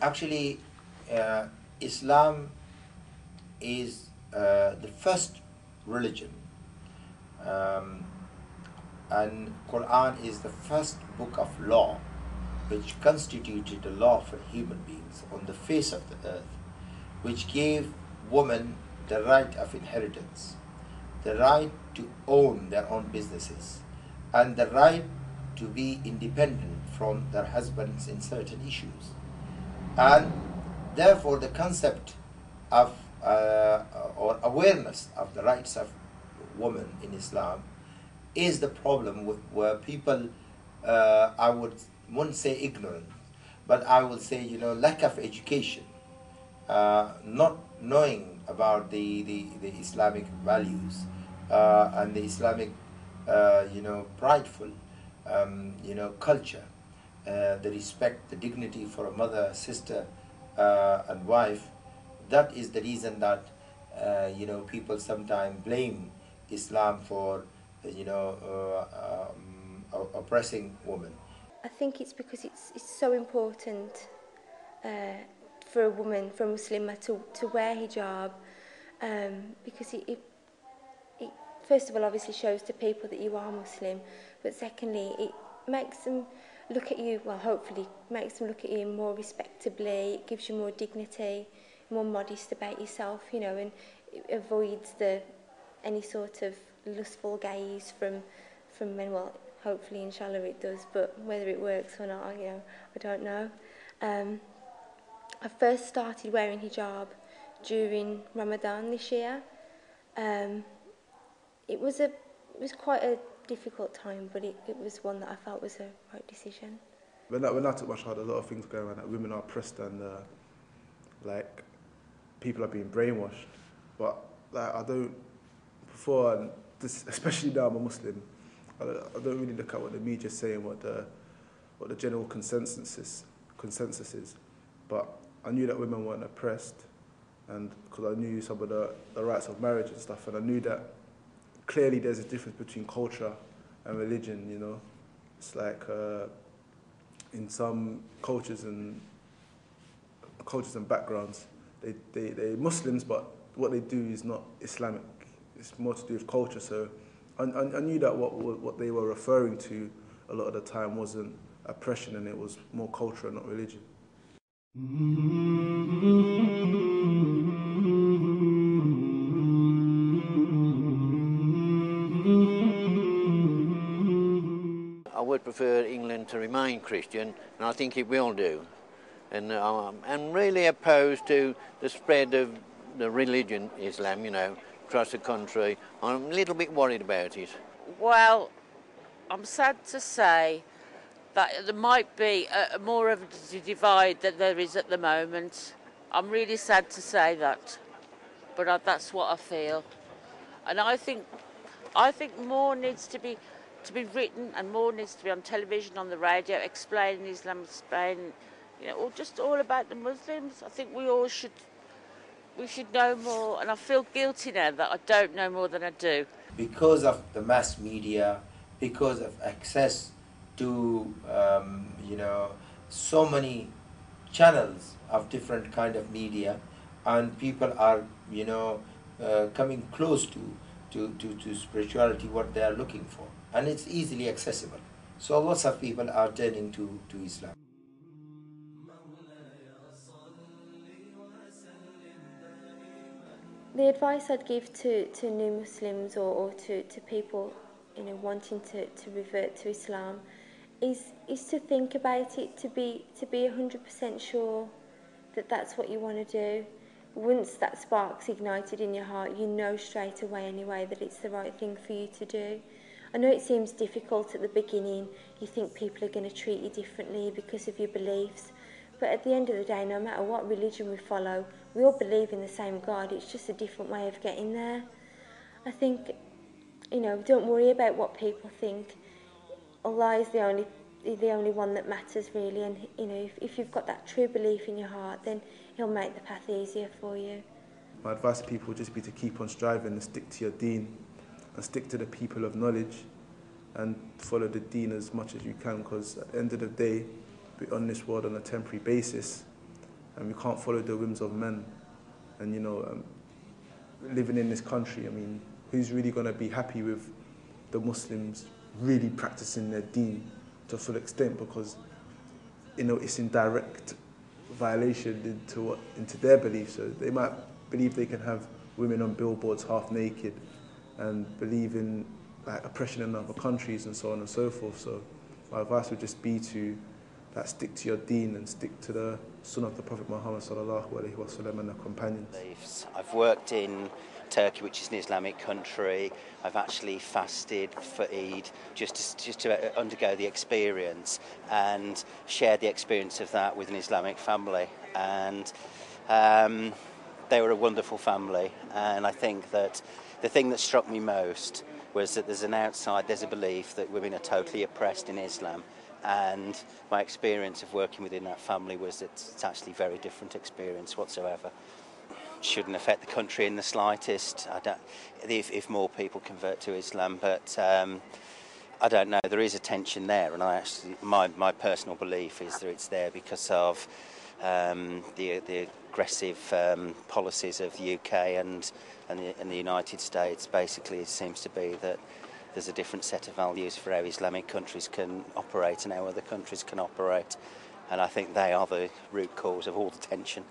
Actually, Islam is the first religion, um, and Quran is the first book of law, which constituted the law for human beings on the face of the earth, which gave women the right of inheritance, the right to own their own businesses, and the right to be independent from their husbands in certain issues. And therefore, the concept of or awareness of the rights of women in Islam is the problem with where people, wouldn't say ignorant, but I would say, lack of education, not knowing about the Islamic values and the Islamic, prideful, culture, the respect, the dignity for a mother, sister, and wife. That is the reason that people sometimes blame Islam for oppressing women. I think it's because it's so important for a woman, for a Muslimah, to wear hijab, because it first of all obviously shows to people that you are Muslim, but secondly it makes them look at you, well, hopefully makes them look at you more respectably. It gives you more dignity, more modest about yourself, and it avoids any sort of lustful gaze from men. Well, hopefully, inshallah, it does, but whether it works or not, I don't know. I first started wearing hijab during Ramadan this year. It was quite a difficult time, but it was one that I felt was a right decision. When I took my child, a lot of things going on. That women are oppressed and people are being brainwashed. But I don't, before, and this, especially now I'm a Muslim, I don't really look at what the media is saying, what the general consensus is. But I knew that women weren't oppressed, and because I knew some of the rights of marriage and stuff, and I knew that clearly there's a difference between culture and religion. It's like in some cultures and backgrounds, they're Muslims, but what they do is not Islamic. It's more to do with culture. So I knew that what they were referring to a lot of the time wasn't oppression, and it was more culture and not religion. I would prefer England to remain Christian, and I think it will do. And I'm really opposed to the spread of the religion, Islam, across the country. I'm a little bit worried about it. Well, I'm sad to say that there might be more of a divide than there is at the moment. I'm really sad to say that, but that's what I feel. And I think more needs to be written, and more needs to be on television, on the radio, explaining Islam, explaining, or just all about the Muslims. I think we should know more, and I feel guilty now that I don't know more than I do. Because of the mass media, because of access to so many channels of different kind of media, and people are coming close to spirituality, what they are looking for, and it's easily accessible. So lots of people are turning to Islam. The advice I'd give to new Muslims or to people wanting to revert to Islam is to think about it, to be 100% sure that that's what you want to do. Once that spark's ignited in your heart, you know straight away anyway that it's the right thing for you to do. I know it seems difficult at the beginning. You think people are going to treat you differently because of your beliefs. But at the end of the day, no matter what religion we follow, we all believe in the same God. It's just a different way of getting there. I think, don't worry about what people think. Allah is the only one that matters, really. And, if you've got that true belief in your heart, then He'll make the path easier for you. My advice to people would just be to keep on striving and stick to your deen, and stick to the people of knowledge, and follow the deen as much as you can, because at the end of the day, we're on this world on a temporary basis, and we can't follow the whims of men. And living in this country, I mean, who's really going to be happy with the Muslims really practicing their deen to a full extent? Because it's in direct violation into their beliefs. So they might believe they can have women on billboards half naked, and believe in oppression in other countries and so on and so forth. So my advice would just be to stick to your deen and stick to the sunnah of the Prophet Muhammad sallallahu alaihi wasallam and the companions. I've worked in Turkey, which is an Islamic country. I've actually fasted for Eid just to undergo the experience and share the experience of that with an Islamic family. And they were a wonderful family. And I think that the thing that struck me most was that there's a belief that women are totally oppressed in Islam. And my experience of working within that family was that it's actually a very different experience whatsoever. Shouldn't affect the country in the slightest. If more people convert to Islam, but I don't know. There is a tension there, and my personal belief is that it's there because of the aggressive policies of the UK and the United States. Basically, it seems to be that there's a different set of values for how Islamic countries can operate and how other countries can operate, and I think they are the root cause of all the tension.